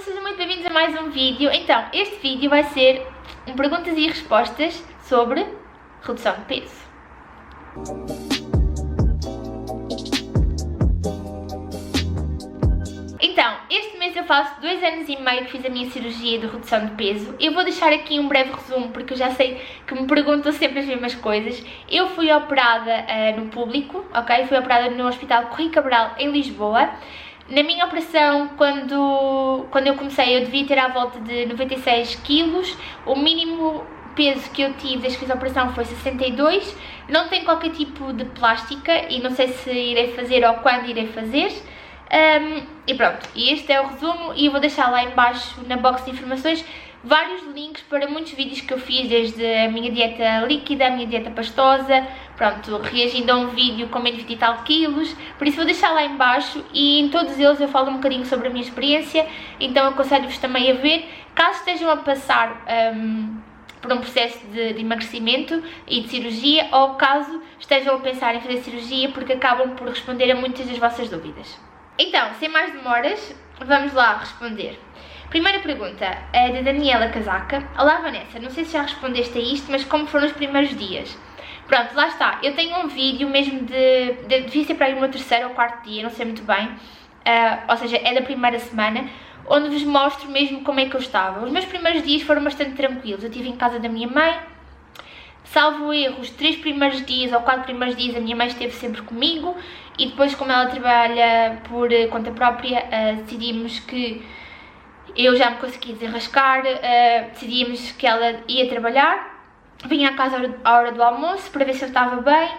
sejam muito bem-vindos a mais um vídeo. Então, este vídeo vai ser perguntas e respostas sobre redução de peso. Então, este mês eu faço 2 anos e meio que fiz a minha cirurgia de redução de peso. Eu vou deixar aqui um breve resumo, porque eu já sei que me perguntam sempre as mesmas coisas. Eu fui operada no público, ok? Fui operada no Hospital Correia Cabral, em Lisboa. Na minha operação, quando eu comecei, eu devia ter à volta de 96 quilos. O mínimo peso que eu tive desde que fiz a operação foi 62. Não tenho qualquer tipo de plástica e não sei se irei fazer ou quando irei fazer. E pronto, e este é o resumo e eu vou deixar lá em baixo na box de informações vários links para muitos vídeos que eu fiz, desde a minha dieta líquida, a minha dieta pastosa, pronto, reagindo a um vídeo com menos 20 e tal quilos, por isso vou deixar lá em baixo e em todos eles eu falo um bocadinho sobre a minha experiência, então aconselho-vos também a ver, caso estejam a passar por um processo de emagrecimento e de cirurgia, ou caso estejam a pensar em fazer cirurgia, porque acabam por responder a muitas das vossas dúvidas. Então, sem mais demoras, vamos lá responder. Primeira pergunta é da Daniela Casaca. Olá Vanessa, não sei se já respondeste a isto, mas como foram os primeiros dias? Pronto, lá está. Eu tenho um vídeo mesmo devia ser para aí o meu 3º ou 4º dia, não sei muito bem. Ou seja, é da primeira semana, onde vos mostro mesmo como é que eu estava. Os meus primeiros dias foram bastante tranquilos. Eu estive em casa da minha mãe. Salvo erro, os 3 primeiros dias ou 4 primeiros dias a minha mãe esteve sempre comigo. E depois, como ela trabalha por conta própria, decidimos que eu já me conseguia desenrascar, decidimos que ela ia trabalhar, vinha à casa à hora do almoço para ver se eu estava bem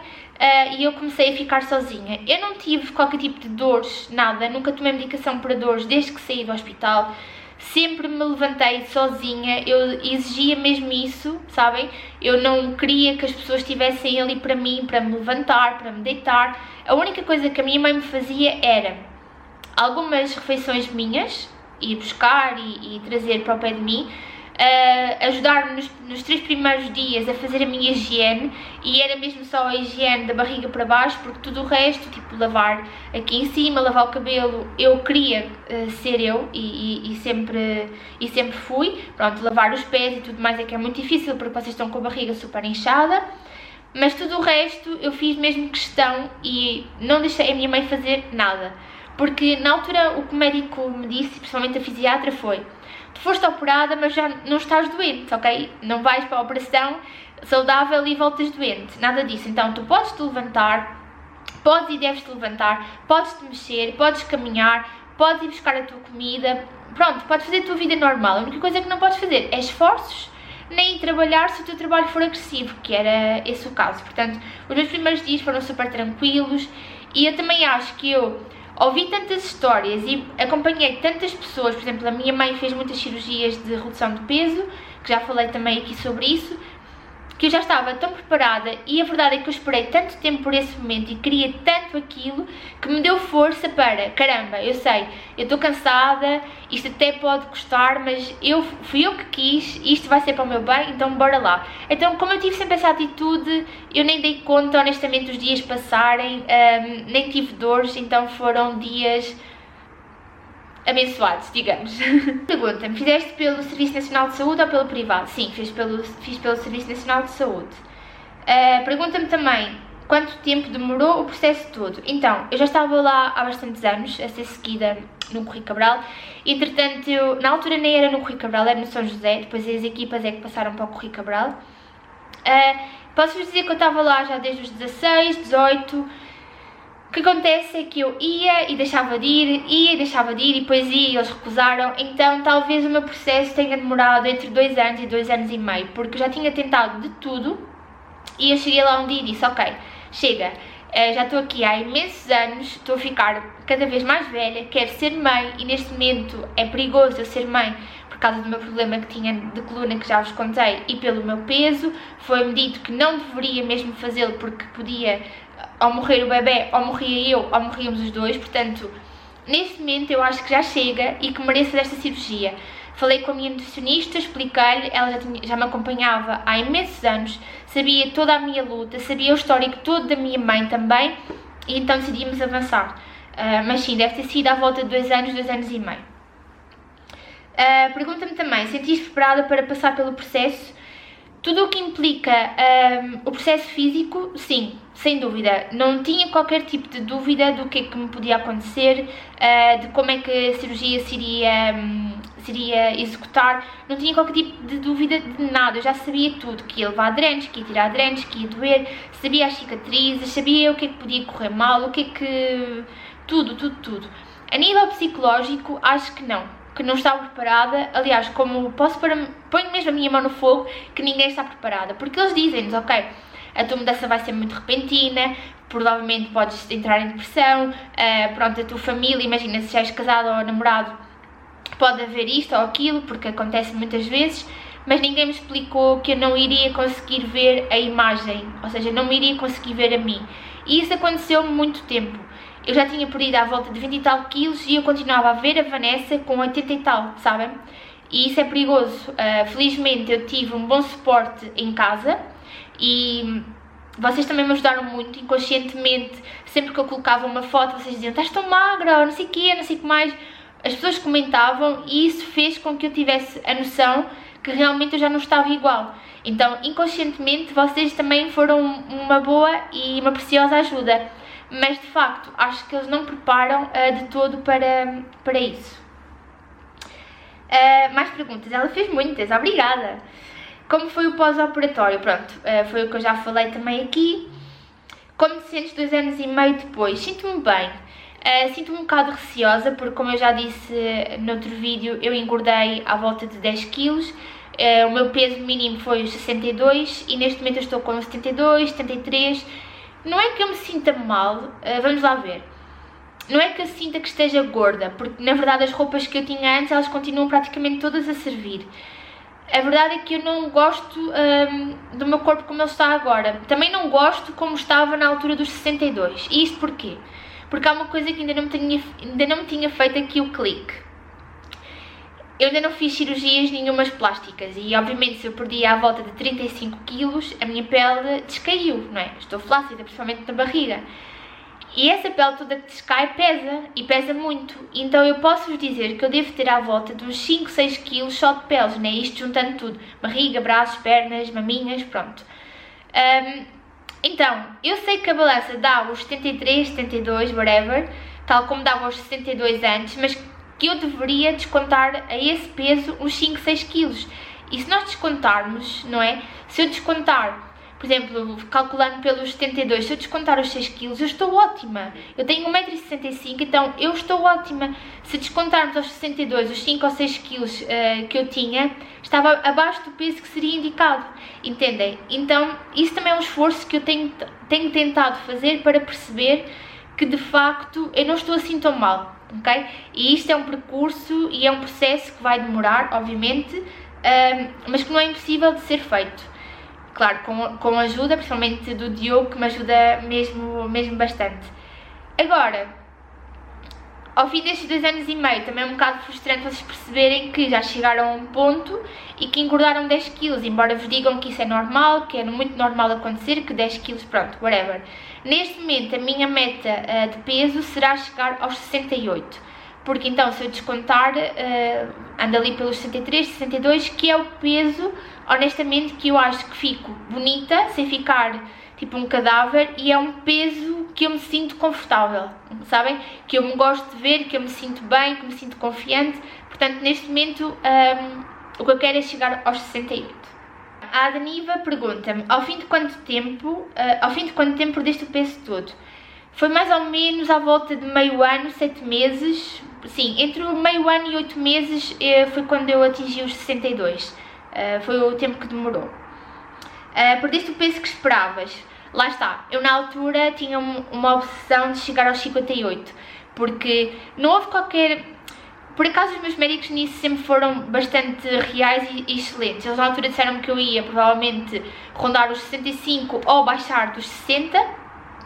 e eu comecei a ficar sozinha. Eu não tive qualquer tipo de dores, nada, nunca tomei medicação para dores desde que saí do hospital, sempre me levantei sozinha, eu exigia mesmo isso, sabem? Eu não queria que as pessoas estivessem ali para mim, para me levantar, para me deitar. A única coisa que a minha mãe me fazia era algumas refeições minhas, ir buscar e trazer para o pé de mim, ajudar-me nos 3 primeiros dias a fazer a minha higiene, e era mesmo só a higiene da barriga para baixo, porque tudo o resto, tipo lavar aqui em cima, lavar o cabelo, eu queria ser eu e sempre fui. Pronto, lavar os pés e tudo mais é que é muito difícil porque vocês estão com a barriga super inchada, mas tudo o resto eu fiz mesmo questão e não deixei a minha mãe fazer nada. Porque na altura o que o médico me disse, principalmente a fisiatra, foi: tu foste operada, mas já não estás doente, ok? Não vais para a operação saudável e voltas doente, nada disso. Então tu podes te levantar, podes e deves te levantar, podes te mexer, podes caminhar, podes ir buscar a tua comida, pronto, podes fazer a tua vida normal. A única coisa que não podes fazer é esforços, nem trabalhar se o teu trabalho for agressivo, que era esse o caso. Portanto, os meus primeiros dias foram super tranquilos e eu também acho que eu ouvi tantas histórias e acompanhei tantas pessoas. Por exemplo, a minha mãe fez muitas cirurgias de redução de peso, que já falei também aqui sobre isso, que eu já estava tão preparada, e a verdade é que eu esperei tanto tempo por esse momento e queria tanto aquilo, que me deu força para, caramba, eu sei, eu estou cansada, isto até pode custar, mas fui eu que quis, isto vai ser para o meu bem, então bora lá. Então, como eu tive sempre essa atitude, eu nem dei conta honestamente dos dias passarem, nem tive dores, então foram dias abençoados, digamos. Pergunta-me, fizeste pelo Serviço Nacional de Saúde ou pelo privado? Sim, fiz pelo Serviço Nacional de Saúde. Pergunta-me também, quanto tempo demorou o processo todo? Então, eu já estava lá há bastantes anos, a ser seguida no Correia Cabral. Entretanto, na altura nem era no Correia Cabral, era no São José, depois as equipas é que passaram para o Correia Cabral. Posso-vos dizer que eu estava lá já desde os 16, 18... O que acontece é que eu ia e deixava de ir, e depois ia e eles recusaram, então talvez o meu processo tenha demorado entre 2 anos e 2 anos e meio, porque eu já tinha tentado de tudo e eu cheguei lá um dia e disse, ok, chega, já estou aqui há imensos anos, estou a ficar cada vez mais velha, quero ser mãe e neste momento é perigoso eu ser mãe por causa do meu problema que tinha de coluna, que já vos contei, e pelo meu peso. Foi-me dito que não deveria mesmo fazê-lo porque podia ou morrer o bebê, ou morria eu, ou morríamos os dois. Portanto, neste momento eu acho que já chega e que mereço desta cirurgia. Falei com a minha nutricionista, expliquei-lhe, ela já me acompanhava há imensos anos, sabia toda a minha luta, sabia o histórico todo da minha mãe também, e então decidimos avançar. Mas sim, deve ter sido à volta de 2 anos, 2 anos e meio. Pergunta-me também, sentiste preparada para passar pelo processo? Tudo o que implica o processo físico, sim, sem dúvida. Não tinha qualquer tipo de dúvida do que é que me podia acontecer, de como é que a cirurgia se iria executar. Não tinha qualquer tipo de dúvida de nada. Eu já sabia tudo, que ia levar adrentos, que ia tirar adrentos, que ia doer. Sabia as cicatrizes, sabia o que é que podia correr mal, o que é que... Tudo. A nível psicológico, acho que não estava preparada. Aliás, como ponho mesmo a minha mão no fogo, que ninguém está preparada, porque eles dizem-nos, ok, a tua mudança vai ser muito repentina, provavelmente podes entrar em depressão, pronto, a tua família, imagina se já és casado ou namorado, pode haver isto ou aquilo, porque acontece muitas vezes, mas ninguém me explicou que eu não iria conseguir ver a imagem, ou seja, não me iria conseguir ver a mim, e isso aconteceu muito tempo. Eu já tinha perdido à volta de 20 e tal quilos e eu continuava a ver a Vanessa com 80 e tal, sabem? E isso é perigoso. Felizmente eu tive um bom suporte em casa e vocês também me ajudaram muito, inconscientemente. Sempre que eu colocava uma foto, vocês diziam, estás tão magra, ou não sei o quê, não sei o que mais. As pessoas comentavam e isso fez com que eu tivesse a noção que realmente eu já não estava igual. Então, inconscientemente, vocês também foram uma boa e uma preciosa ajuda. Mas de facto, acho que eles não preparam de todo para isso. Mais perguntas? Ela fez muitas, obrigada! Como foi o pós-operatório? Pronto, foi o que eu já falei também aqui. Como te sentes 2 anos e meio depois? Sinto-me bem. Sinto-me um bocado receosa, porque como eu já disse no outro vídeo, eu engordei à volta de 10 quilos. O meu peso mínimo foi os 62 e neste momento eu estou com 72, 73. Não é que eu me sinta mal, vamos lá ver. Não é que eu sinta que esteja gorda, porque na verdade as roupas que eu tinha antes, elas continuam praticamente todas a servir. A verdade é que eu não gosto do meu corpo como ele está agora. Também não gosto como estava na altura dos 62. E isto porquê? Porque há uma coisa que ainda não me tinha feito aqui o clique. Eu ainda não fiz cirurgias nenhumas plásticas e obviamente se eu perdi à volta de 35 quilos, a minha pele descaiu, não é? Estou flácida, principalmente na barriga. E essa pele toda que descai pesa, e pesa muito. Então eu posso-vos dizer que eu devo ter à volta de uns 5, 6 quilos só de peles, não é? Isto juntando tudo. Barriga, braços, pernas, maminhas, pronto. Então, eu sei que a balança dá os 73, 72, whatever, tal como dava os 62 antes, mas que eu deveria descontar a esse peso uns 5, 6 quilos. E se nós descontarmos, não é? Se eu descontar, por exemplo, calculando pelos 72, se eu descontar os 6 quilos, eu estou ótima. Eu tenho 1,65 m, então eu estou ótima. Se descontarmos aos 62 os 5 ou 6 quilos que eu tinha, estava abaixo do peso que seria indicado. Entendem? Então, isso também é um esforço que eu tenho tentado fazer para perceber que, de facto, eu não estou assim tão mal. Okay? E isto é um percurso e é um processo que vai demorar, obviamente, mas que não é impossível de ser feito. Claro, com a ajuda, principalmente do Diogo, que me ajuda mesmo bastante. Agora, ao fim destes 2 anos e meio, também é um bocado frustrante vocês perceberem que já chegaram a um ponto e que engordaram 10 quilos, embora vos digam que isso é normal, que é muito normal acontecer, que 10 quilos, pronto, whatever. Neste momento, a minha meta de peso será chegar aos 68, porque então, se eu descontar, ando ali pelos 63, 62, que é o peso, honestamente, que eu acho que fico bonita, sem ficar tipo um cadáver, e é um peso que eu me sinto confortável, sabem? Que eu me gosto de ver, que eu me sinto bem, que me sinto confiante. Portanto, neste momento, o que eu quero é chegar aos 68. A Adaniva pergunta-me, ao fim de quanto tempo perdeste o peso todo? Foi mais ou menos à volta de meio ano, 7 meses, sim, entre o meio ano e 8 meses foi quando eu atingi os 62, foi o tempo que demorou. Perdeste o peso que esperavas? Lá está, eu na altura tinha uma obsessão de chegar aos 58, porque não houve qualquer... Por acaso os meus médicos nisso sempre foram bastante reais e excelentes. Eles na altura disseram-me que eu ia provavelmente rondar os 65 ou baixar dos 60,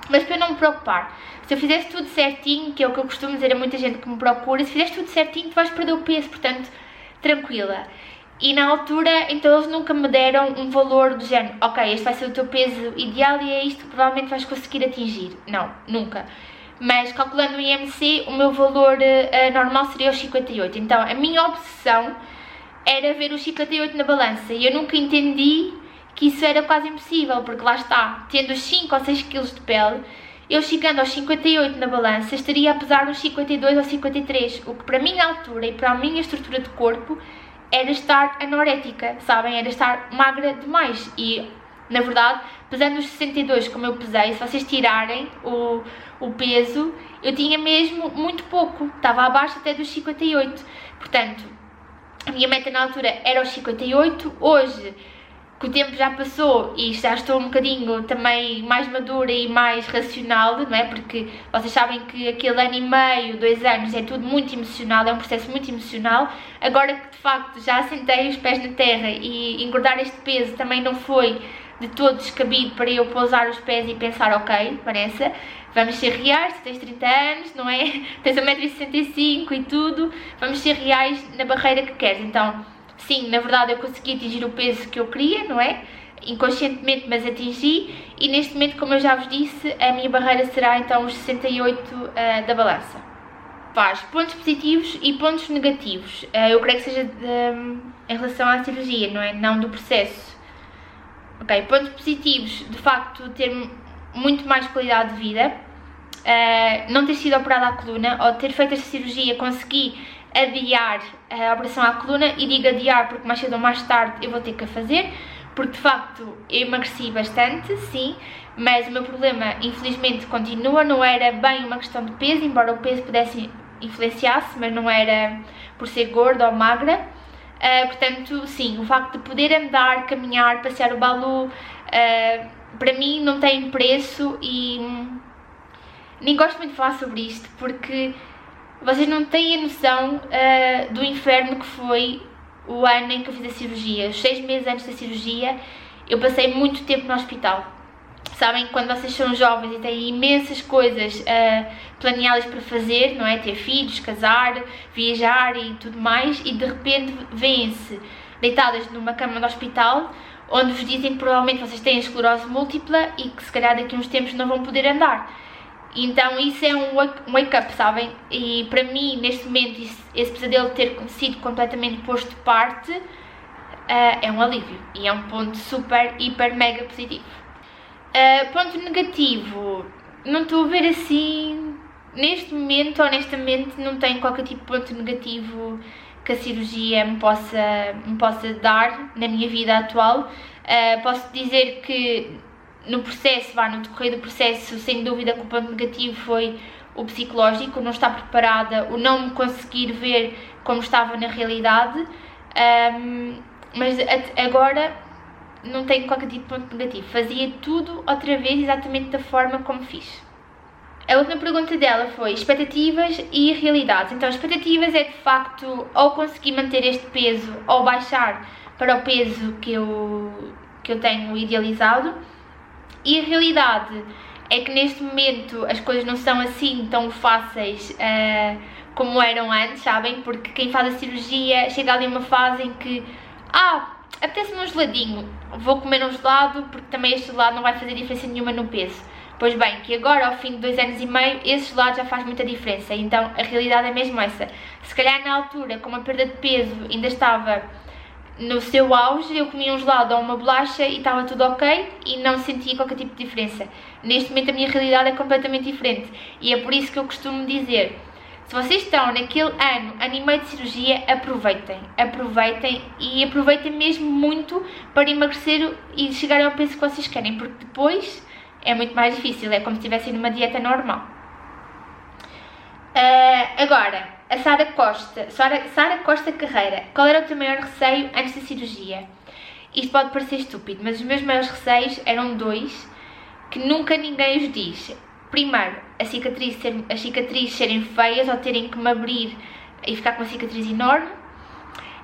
mas para eu não me preocupar. Se eu fizesse tudo certinho, que é o que eu costumo dizer a muita gente que me procura, se fizeres tudo certinho tu vais perder o peso, portanto, tranquila. E na altura, então eles nunca me deram um valor do género, ok, este vai ser o teu peso ideal e é isto que provavelmente vais conseguir atingir. Não, nunca. mas calculando o IMC, o meu valor normal seria os 58. Então a minha obsessão era ver os 58 na balança e eu nunca entendi que isso era quase impossível, porque lá está, tendo os 5 ou 6 kg de pele, eu chegando aos 58 na balança estaria a pesar uns 52 ou 53, o que para a minha altura e para a minha estrutura de corpo era estar anorética, sabem? Era estar magra demais e, na verdade, pesando os 62 como eu pesei, se vocês tirarem o peso, eu tinha mesmo muito pouco, estava abaixo até dos 58, portanto, a minha meta na altura era os 58, hoje, que o tempo já passou e já estou um bocadinho também mais madura e mais racional, não é? Porque vocês sabem que aquele ano e meio, 2 anos, é tudo muito emocional, é um processo muito emocional. Agora que de facto já assentei os pés na terra e engordar este peso também não foi de todo descabido para eu pousar os pés e pensar, ok, Vanessa, vamos ser reais, tu tens 30 anos, não é? Tens 1,65 m e tudo, vamos ser reais na barreira que queres. Então, sim, na verdade eu consegui atingir o peso que eu queria, não é? Inconscientemente, mas atingi, e neste momento, como eu já vos disse, a minha barreira será então os 68 da balança. Faz pontos positivos e pontos negativos. Eu creio que seja em relação à cirurgia, não é? Não do processo. Ok, pontos positivos, de facto, ter muito mais qualidade de vida, não ter sido operada à coluna, ou ter feito esta cirurgia, consegui adiar a operação à coluna, e digo adiar porque mais cedo ou mais tarde eu vou ter que a fazer, porque de facto eu emagreci bastante, sim, mas o meu problema infelizmente continua, não era bem uma questão de peso, embora o peso pudesse influenciar-se, mas não era por ser gorda ou magra. Portanto, sim, o facto de poder andar, caminhar, passear o balu, para mim não tem preço, e nem gosto muito de falar sobre isto, porque vocês não têm a noção do inferno que foi o ano em que eu fiz a cirurgia. Os 6 meses antes da cirurgia, eu passei muito tempo no hospital. Sabem, quando vocês são jovens e têm imensas coisas planeadas para fazer, não é? Ter filhos, casar, viajar e tudo mais, e de repente vêm-se deitadas numa cama de hospital, onde vos dizem que provavelmente vocês têm esclerose múltipla e que se calhar daqui a uns tempos não vão poder andar. Então isso é um wake-up, sabem? E para mim, neste momento, esse pesadelo ter sido completamente posto de parte é um alívio, e é um ponto super, hiper, mega positivo. Ponto negativo, não estou a ver assim, neste momento, honestamente, não tenho qualquer tipo de ponto negativo que a cirurgia me possa dar na minha vida atual. Posso dizer que no processo, no decorrer do processo, sem dúvida que o ponto negativo foi o psicológico, o não estar preparada, o não me conseguir ver como estava na realidade, mas agora não tenho qualquer tipo de ponto negativo, fazia tudo outra vez exatamente da forma como fiz. A última pergunta dela foi expectativas e realidades. Então, expectativas é de facto ou conseguir manter este peso ou baixar para o peso que eu tenho idealizado, e a realidade é que neste momento as coisas não são assim tão fáceis como eram antes, sabem? Porque quem faz a cirurgia chega ali a uma fase em que apetece-me um geladinho, vou comer um gelado porque também este gelado não vai fazer diferença nenhuma no peso. Pois bem, que agora ao fim de 2 anos e meio esse gelado já faz muita diferença, então a realidade é mesmo essa. Se calhar na altura, com a perda de peso, ainda estava no seu auge, eu comia um gelado ou uma bolacha e estava tudo ok e não sentia qualquer tipo de diferença. Neste momento a minha realidade é completamente diferente, e é por isso que eu costumo dizer: se vocês estão naquele ano e meio de cirurgia, aproveitem e aproveitem mesmo muito para emagrecer e chegarem ao peso que vocês querem, porque depois é muito mais difícil, é como se estivessem numa dieta normal. Agora, a Sara Costa Carreira, qual era o teu maior receio antes da cirurgia? Isto pode parecer estúpido, mas os meus maiores receios eram 2, que nunca ninguém os diz. Primeiro, as cicatrizes serem feias ou terem que me abrir e ficar com uma cicatriz enorme.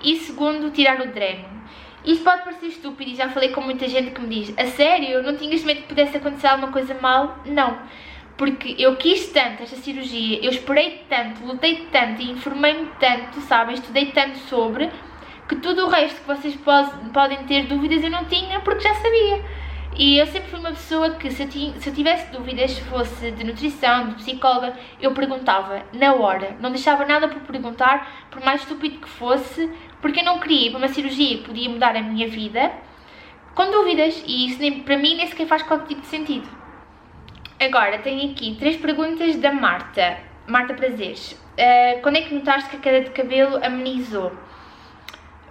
E segundo, tirar o dreno. Isto pode parecer estúpido e já falei com muita gente que me diz: a sério, não tinhas medo que pudesse acontecer alguma coisa mal? Não, porque eu quis tanto esta cirurgia, eu esperei tanto, lutei tanto e informei-me tanto, sabem, estudei tanto sobre, que tudo o resto que vocês podem ter dúvidas eu não tinha, porque já sabia. E eu sempre fui uma pessoa que se eu tivesse dúvidas, se fosse de nutrição, de psicóloga, eu perguntava na hora, não deixava nada por perguntar, por mais estúpido que fosse, porque eu não queria ir para uma cirurgia que podia mudar a minha vida com dúvidas, e isso para mim nem sequer faz qualquer tipo de sentido. Agora, tenho aqui 3 perguntas da Marta. Marta Prazeres. Quando é que notaste que a queda de cabelo amenizou?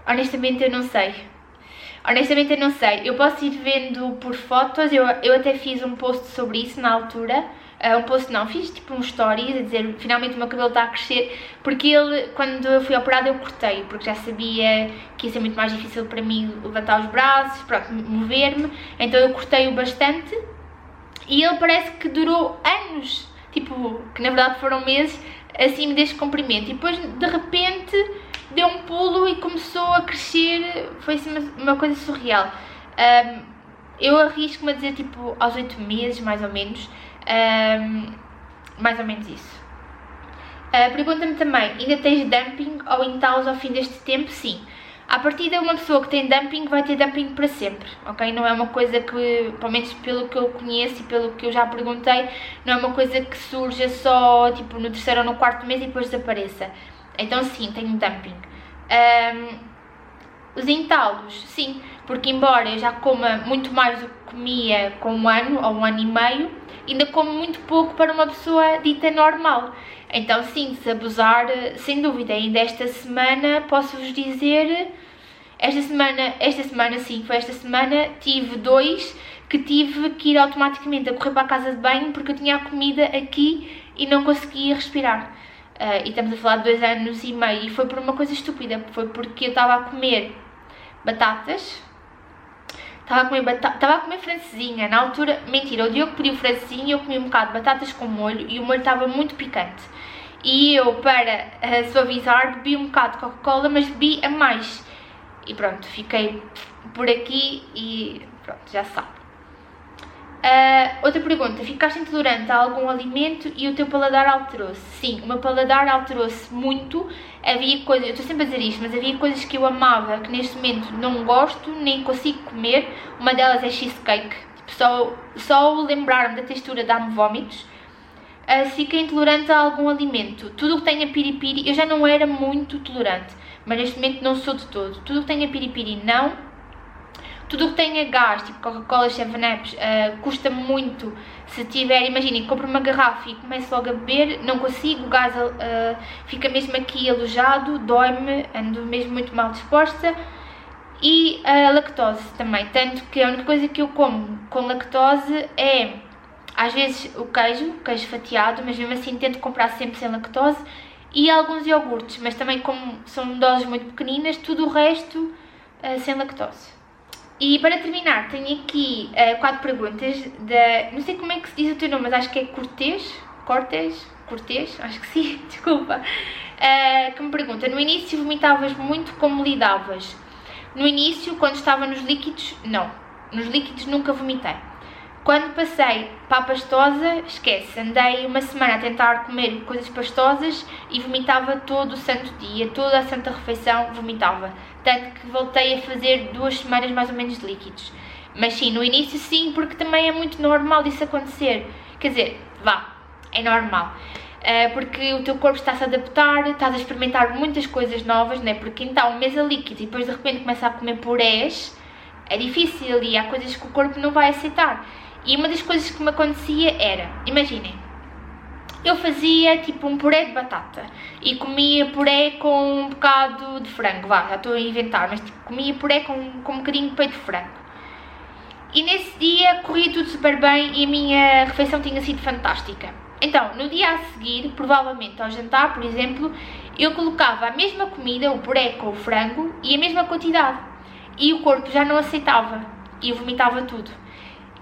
Honestamente eu não sei. Eu posso ir vendo por fotos, eu até fiz um post sobre isso na altura. Fiz tipo um stories a dizer finalmente o meu cabelo está a crescer, porque quando eu fui operada eu cortei, porque já sabia que ia ser muito mais difícil para mim levantar os braços, pronto, mover-me, então eu cortei-o bastante e ele parece que durou anos, tipo, que na verdade foram meses, assim deste comprimento, e depois de repente deu um pulo e começou a crescer, foi assim uma coisa surreal. Eu arrisco-me a dizer tipo aos 8 meses mais ou menos isso. Pergunta-me também, ainda tens dumping ou entalos ao fim deste tempo? Sim. À partida, uma pessoa que tem dumping vai ter dumping para sempre, ok? Não é uma coisa que, pelo menos pelo que eu conheço e pelo que eu já perguntei, não é uma coisa que surja só tipo no 3º ou no 4º mês e depois desapareça. Então sim, tenho dumping. Os entalos, sim, porque embora eu já coma muito mais do que comia com 1 ano ou 1 ano e meio, ainda como muito pouco para uma pessoa dita normal. Então sim, se abusar, sem dúvida, ainda esta semana, posso-vos dizer, esta semana, tive 2 que tive que ir automaticamente a correr para a casa de banho porque eu tinha a comida aqui e não conseguia respirar. E estamos a falar de 2 anos e meio, e foi por uma coisa estúpida, foi porque eu estava a comer batatas, estava a comer francesinha, na altura, mentira, o Diogo pediu francesinha, eu comi um bocado de batatas com molho e o molho estava muito picante. E eu, para suavizar, bebi um bocado de Coca-Cola, mas bebi a mais. E pronto, fiquei por aqui e pronto, já se sabe. Outra pergunta, ficaste intolerante a algum alimento e o teu paladar alterou-se? Sim, o meu paladar alterou-se muito. Havia coisas, eu estou sempre a dizer isto, mas havia coisas que eu amava, que neste momento não gosto, nem consigo comer. Uma delas é cheesecake, tipo, só lembrar-me da textura dá-me vómitos. Fiquei intolerante a algum alimento. Tudo o que tenha piripiri, eu já não era muito tolerante, mas neste momento não sou de todo. Tudo o que tenha piripiri não. Tudo o que tenha gás, tipo Coca-Cola, 7-Ups, custa-me muito. Se tiver, imaginem, compro uma garrafa e começo logo a beber, não consigo, o gás fica mesmo aqui alojado, dói-me, ando mesmo muito mal disposta. E a lactose também, tanto que a única coisa que eu como com lactose é, às vezes, o queijo fatiado, mas mesmo assim tento comprar sempre sem lactose, e alguns iogurtes, mas também como são doses muito pequeninas, tudo o resto sem lactose. E para terminar, tenho aqui 4 perguntas não sei como é que se diz o teu nome, mas acho que é Cortês, acho que sim, desculpa, que me pergunta, no início vomitavas muito, como lidavas? No início, quando estava nos líquidos, não, nos líquidos nunca vomitei. Quando passei para a pastosa, esquece, andei uma semana a tentar comer coisas pastosas e vomitava todo o santo dia, toda a santa refeição vomitava. Tanto que voltei a fazer 2 semanas mais ou menos de líquidos. Mas sim, no início sim, porque também é muito normal isso acontecer. Quer dizer, é normal. Porque o teu corpo está-se a adaptar, estás a experimentar muitas coisas novas, não é? Porque então, um mês a líquido e depois de repente começa a comer purés, é difícil e há coisas que o corpo não vai aceitar. E uma das coisas que me acontecia era, imaginem, eu fazia tipo um puré de batata e comia puré com um bocado de frango, já estou a inventar, mas tipo, comia puré com um bocadinho de peito de frango. E nesse dia corria tudo super bem e a minha refeição tinha sido fantástica. Então, no dia a seguir, provavelmente ao jantar, por exemplo, eu colocava a mesma comida, o puré com o frango e a mesma quantidade. E o corpo já não aceitava e eu vomitava tudo.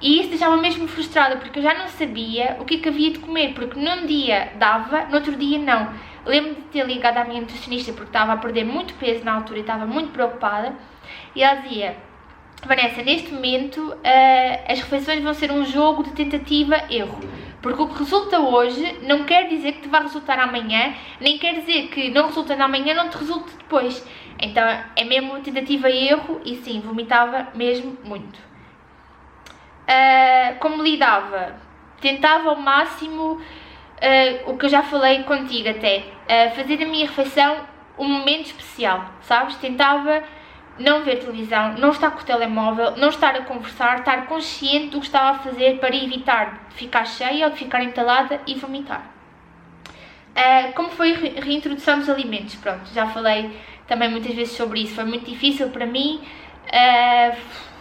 E isso deixava-me mesmo frustrada, porque eu já não sabia o que havia de comer, porque num dia dava, no outro dia não. Lembro-me de ter ligado à minha nutricionista, porque estava a perder muito peso na altura e estava muito preocupada, e ela dizia, Vanessa, neste momento as refeições vão ser um jogo de tentativa-erro, porque o que resulta hoje não quer dizer que te vai resultar amanhã, nem quer dizer que não resultando amanhã não te resulte depois. Então é mesmo tentativa-erro e sim, vomitava mesmo muito. como lidava? Tentava ao máximo, o que eu já falei contigo até, fazer da minha refeição um momento especial, sabes? Tentava não ver televisão, não estar com o telemóvel, não estar a conversar, estar consciente do que estava a fazer para evitar de ficar cheia ou de ficar entalada e vomitar. Como foi a reintrodução dos alimentos? Pronto, já falei também muitas vezes sobre isso. Foi muito difícil para mim,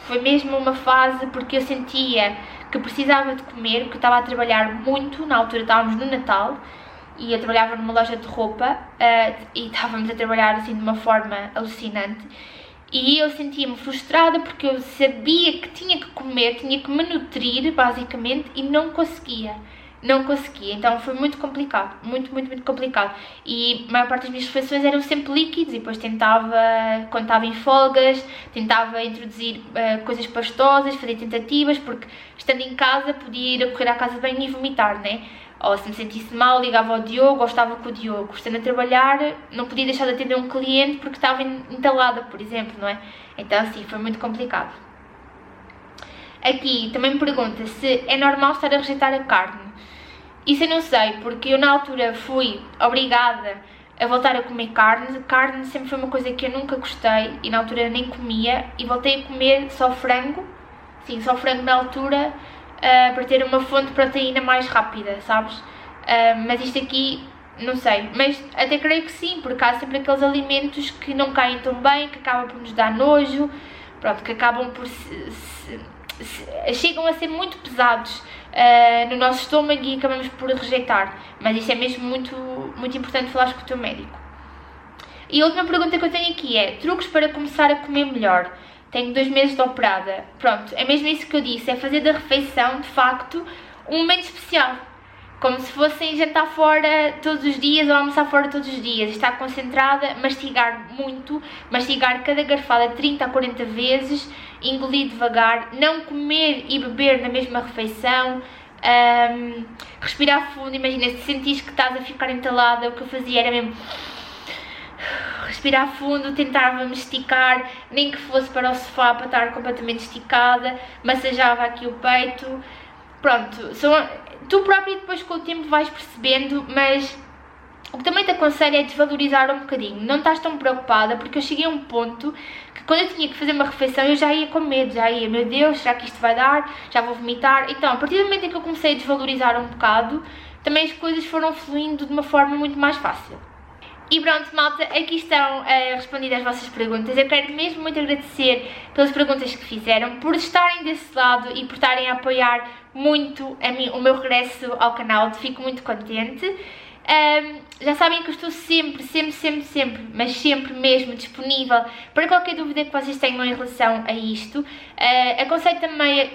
foi mesmo uma fase porque eu sentia que precisava de comer, porque eu estava a trabalhar muito, na altura estávamos no Natal e eu trabalhava numa loja de roupa e estávamos a trabalhar assim de uma forma alucinante e eu sentia-me frustrada porque eu sabia que tinha que comer, tinha que me nutrir basicamente e não conseguia. Então foi muito complicado, muito complicado. E a maior parte das minhas refeições eram sempre líquidos e depois tentava, quando estava em folgas, tentava introduzir coisas pastosas, fazer tentativas, porque estando em casa podia ir a correr à casa de banho e vomitar, né? Ou se me sentisse mal, ligava ao Diogo ou estava com o Diogo. Estando a trabalhar, não podia deixar de atender um cliente porque estava entalada, por exemplo, não é? Então assim, foi muito complicado. Aqui também me pergunta se é normal estar a rejeitar a carne. Isso eu não sei, porque eu na altura fui obrigada a voltar a comer carne. Carne sempre foi uma coisa que eu nunca gostei e na altura nem comia e voltei a comer só frango. Sim, só frango na altura para ter uma fonte de proteína mais rápida, sabes? Mas isto aqui, não sei, mas até creio que sim, porque há sempre aqueles alimentos que não caem tão bem, que acabam por nos dar nojo, pronto, que acabam por chegam a ser muito pesados no nosso estômago e acabamos por rejeitar, mas isso é mesmo muito importante falar com o teu médico. E a última pergunta que eu tenho aqui é: truques para começar a comer melhor? Tenho 2 meses de operada. Pronto, é mesmo isso que eu disse, é fazer da refeição, de facto, um momento especial. Como se fossem jantar fora todos os dias ou almoçar fora todos os dias. Estar concentrada, mastigar muito, mastigar cada garfada 30 a 40 vezes, engolir devagar, não comer e beber na mesma refeição, respirar fundo. Imagina, se sentires que estás a ficar entalada, o que eu fazia era mesmo respirar fundo, tentava-me esticar, nem que fosse para o sofá para estar completamente esticada, massajava aqui o peito. Pronto, tu própria depois com o tempo vais percebendo, mas o que também te aconselho é desvalorizar um bocadinho. Não estás tão preocupada, porque eu cheguei a um ponto que quando eu tinha que fazer uma refeição eu já ia com medo, meu Deus, será que isto vai dar? Já vou vomitar? Então, a partir do momento em que eu comecei a desvalorizar um bocado, também as coisas foram fluindo de uma forma muito mais fácil. E pronto, malta, aqui estão respondidas as vossas perguntas. Eu quero mesmo muito agradecer pelas perguntas que fizeram, por estarem desse lado e por estarem a apoiar muito o meu regresso ao canal. Fico muito contente. Já sabem que eu estou sempre, mas sempre mesmo disponível para qualquer dúvida que vocês tenham em relação a isto. Aconselho também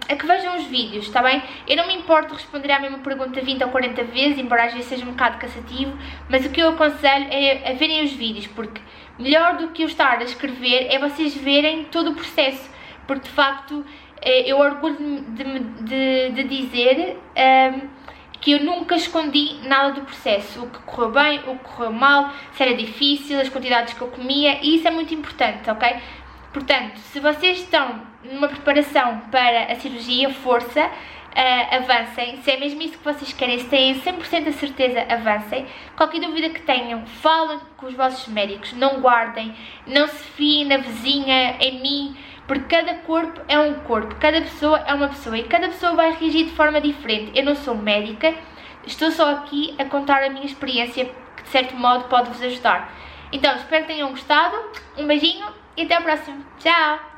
a que vejam os vídeos, está bem? Eu não me importo de responder à mesma pergunta 20 ou 40 vezes, embora às vezes seja um bocado cansativo, mas o que eu aconselho é a verem os vídeos, porque melhor do que eu estar a escrever é vocês verem todo o processo, porque de facto eu orgulho-me de dizer que eu nunca escondi nada do processo, o que correu bem, o que correu mal, se era difícil, as quantidades que eu comia, e isso é muito importante, ok? Portanto, se vocês estão numa preparação para a cirurgia, força, avancem. Se é mesmo isso que vocês querem, se têm 100% a certeza, avancem. Qualquer dúvida que tenham, falem com os vossos médicos, não guardem, não se fiem na vizinha, em mim, porque cada corpo é um corpo, cada pessoa é uma pessoa e cada pessoa vai reagir de forma diferente. Eu não sou médica, estou só aqui a contar a minha experiência, que de certo modo pode vos ajudar. Então, espero que tenham gostado, um beijinho e até ao próximo. Tchau!